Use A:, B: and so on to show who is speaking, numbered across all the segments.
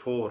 A: 4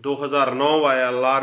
A: 2009 ILR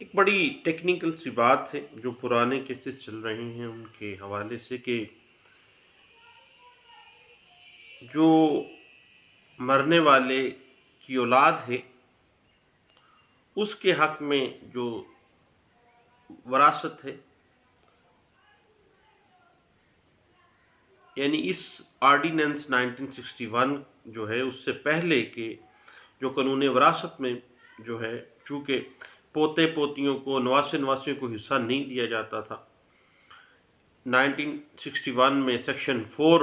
A: ایک بڑی technical سی بات ہے جو پرانے کیسز چل رہے ہیں ان کے حوالے سے، کہ جو مرنے والے کی اولاد ہے اس کے حق میں جو وراثت ہے، یعنی اس آرڈیننس 1961 جو ہے اس سے پہلے کے جو قانون وراثت میں جو ہے، چونکہ پوتے پوتیوں کو، نواسے نواسیوں کو حصہ نہیں دیا جاتا تھا، 1961 میں سیکشن 4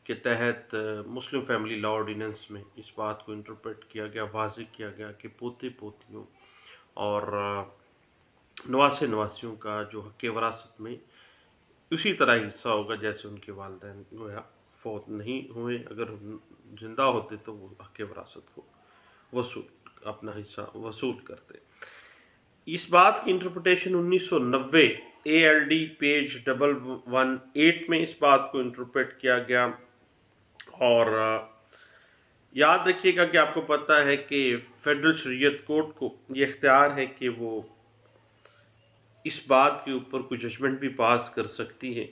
A: کے تحت مسلم فیملی لا آرڈیننس میں اس بات کو انٹرپریٹ کیا گیا، واضح کیا گیا کہ پوتے پوتیوں اور نواسے نواسیوں کا جو حق وراثت میں اسی طرح حصہ ہوگا جیسے ان کے والدین گویا فوت نہیں ہوئے، اگر زندہ ہوتے تو وہ حق وراثت کو اپنا حصہ وصول کرتے۔ اس بات کی انٹرپریٹیشن 1990 ALD پیج 118 میں اس بات کو انٹرپریٹ کیا گیا، اور یاد رکھیے گا کہ آپ کو پتہ ہے کہ فیڈرل شریعت کورٹ کو یہ اختیار ہے کہ وہ اس بات کے اوپر کوئی ججمنٹ بھی پاس کر سکتی ہے،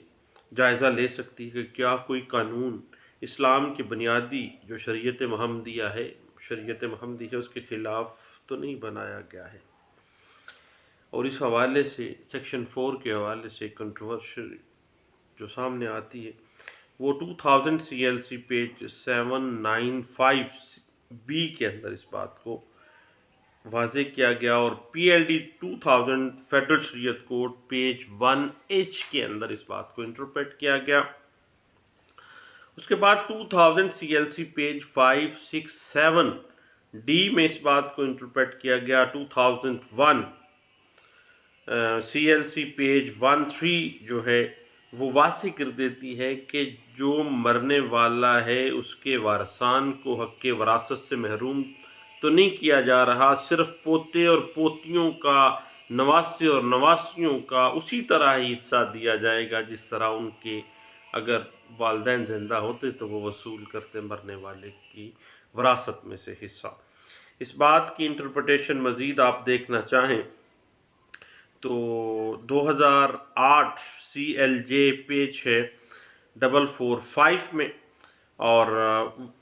A: جائزہ لے سکتی ہے کہ کیا کوئی قانون اسلام کی بنیادی جو شریعت محمدی ہے اس کے خلاف تو نہیں بنایا گیا ہے۔ اور اس حوالے سے سیکشن 4 کے حوالے سے کنٹروورشل جو سامنے آتی ہے وہ 2000 CLC پیج 795B کے اندر اس بات کو واضح کیا گیا، اور PLD 2000 فیڈرل شریعت کوڈ پیج 1H کے اندر اس بات کو انٹرپریٹ کیا گیا۔ اس کے بعد 2000 CLC پیج 567D میں اس بات کو انٹرپریٹ کیا گیا۔ 2001 CLC پیج 13 جو ہے وہ واضح کر دیتی ہے کہ جو مرنے والا ہے اس کے وارثان کو حق وراثت سے محروم تو نہیں کیا جا رہا، صرف پوتے اور پوتیوں کا، نواسے اور نواسیوں کا اسی طرح ہی حصہ دیا جائے گا جس طرح ان کے اگر والدین زندہ ہوتے تو وہ وصول کرتے مرنے والے کی وراثت میں سے حصہ۔ اس بات کی انٹرپریٹیشن مزید آپ دیکھنا چاہیں تو 2008 CLJ پیج ہے 445 میں، اور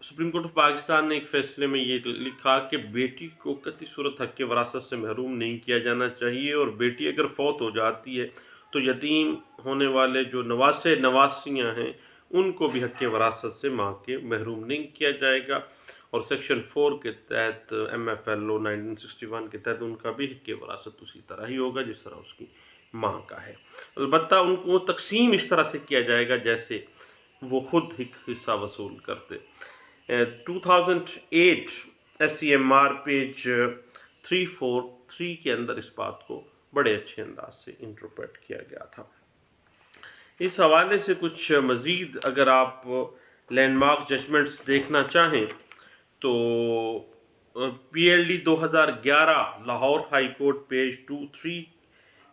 A: سپریم کورٹ آف پاکستان نے ایک فیصلے میں یہ لکھا کہ بیٹی کو قطعی صورت حق وراثت سے محروم نہیں کیا جانا چاہیے، اور بیٹی اگر فوت ہو جاتی ہے تو یتیم ہونے والے جو نواسے نواسیاں ہیں ان کو بھی حق وراثت سے ماں کے محروم نہیں کیا جائے گا، اور سیکشن 4 کے تحت MFL لو 1961 کے تحت ان کا بھی حق وراثت اسی طرح ہی ہوگا جس طرح اس کی ماں کا ہے۔ البتہ ان کو تقسیم اس طرح سے کیا جائے گا جیسے وہ خود ایک حصہ وصول کرتے۔ 2008 SCMR پیج 343 کے اندر اس بات کو بڑے اچھے انداز سے انٹرپریٹ کیا گیا تھا۔ اس حوالے سے کچھ مزید اگر آپ لینڈ مارک ججمنٹس دیکھنا چاہیں تو PLD 2011 Lahore high court page 23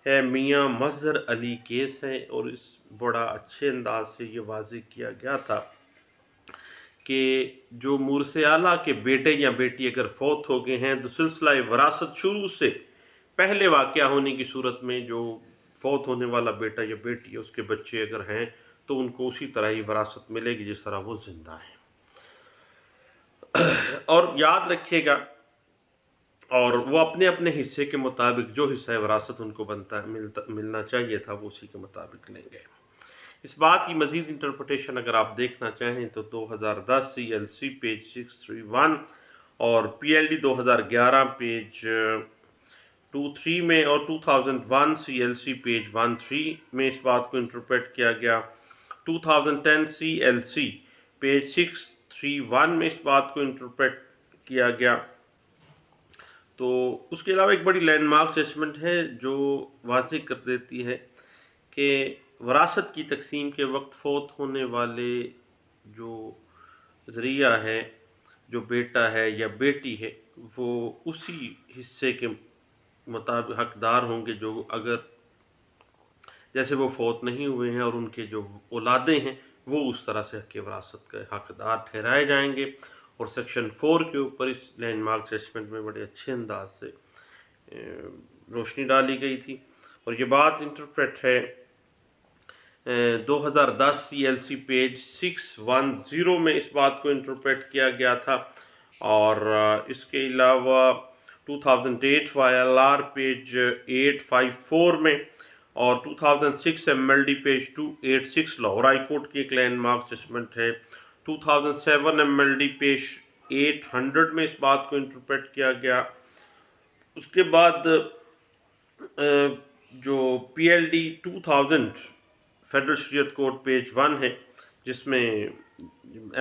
A: ہے، میاں مظہر علی کیس ہے، اور اس بڑا اچھے انداز سے یہ واضح کیا گیا تھا کہ جو مورث اعلیٰ کے بیٹے یا بیٹی اگر فوت ہو گئے ہیں تو سلسلہ وراثت شروع سے پہلے واقعہ ہونے کی صورت میں جو فوت ہونے والا بیٹا یا بیٹی ہے اس کے بچے اگر ہیں تو ان کو اسی طرح ہی وراثت ملے گی جس طرح وہ زندہ ہیں۔ اور یاد رکھیے گا، اور وہ اپنے اپنے حصے کے مطابق جو حصہ وراثت ان کو ملنا چاہیے تھا وہ اسی کے مطابق لیں گے۔ اس بات کی مزید انٹرپریٹیشن اگر آپ دیکھنا چاہیں تو 2010 CLC پیج 631 اور PLD 2011 پیج 23 میں، اور 2001 CLC پیج 13 میں اس بات کو انٹرپریٹ کیا گیا۔ 2010 CLC پیج 631 میں اس بات کو انٹرپریٹ کیا گیا۔ تو اس کے علاوہ ایک بڑی لینڈ مارک ججمنٹ ہے جو واضح کر دیتی ہے کہ وراثت کی تقسیم کے وقت فوت ہونے والے جو ذریعہ ہے، جو بیٹا ہے یا بیٹی ہے، وہ اسی حصے کے مطابق حقدار ہوں گے جو اگر جیسے وہ فوت نہیں ہوئے ہیں، اور ان کے جو اولادیں ہیں وہ اس طرح سے حق وراثت کے حقدار ٹھہرائے جائیں گے۔ اور سیکشن 4 کے اوپر اس لینڈ مارک ججمنٹ میں بڑے اچھے انداز سے روشنی ڈالی گئی تھی، اور یہ بات انٹرپریٹ ہے 2010 CLC پیج 610 میں اس بات کو انٹرپریٹ کیا گیا تھا، اور اس کے علاوہ 2008 YLR پیج 854 میں، اور 2006 MLD page 286 Lahore high court کی ایک لینڈ مارک ججمنٹ ہے، 2007 MLD پیج 800 میں اس بات کو انٹرپریٹ کیا گیا۔ اس کے بعد جو PLD 2000 فیڈرل شریعت کورٹ پیج 1 ہے، جس میں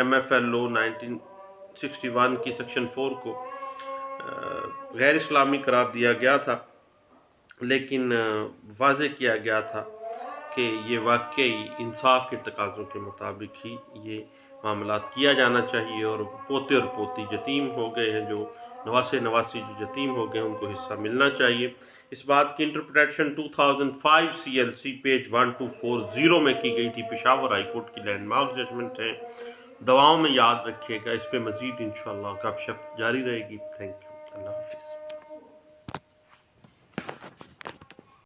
A: MFL لو 1961 کی سیکشن 4 کو غیر اسلامی قرار دیا گیا تھا، لیکن واضح کیا گیا تھا کہ یہ واقعی انصاف کے تقاضوں کے مطابق ہی یہ معاملات کیا جانا چاہیے، اور پوتے اور پوتی یتیم ہو گئے ہیں، جو نواسی جو یتیم ہو گئے ہیں ان کو حصہ ملنا چاہیے۔ اس بات کی انٹرپریٹیشن 2005 CLC پیج 1240 میں کی گئی تھی، پشاور ہائی کورٹ کی لینڈ مارک ججمنٹ ہے۔ دعاؤں میں یاد رکھیے گا، اس پہ مزید انشاءاللہ گپ شپ جاری رہے گی۔ تھینک یو، اللہ حافظ۔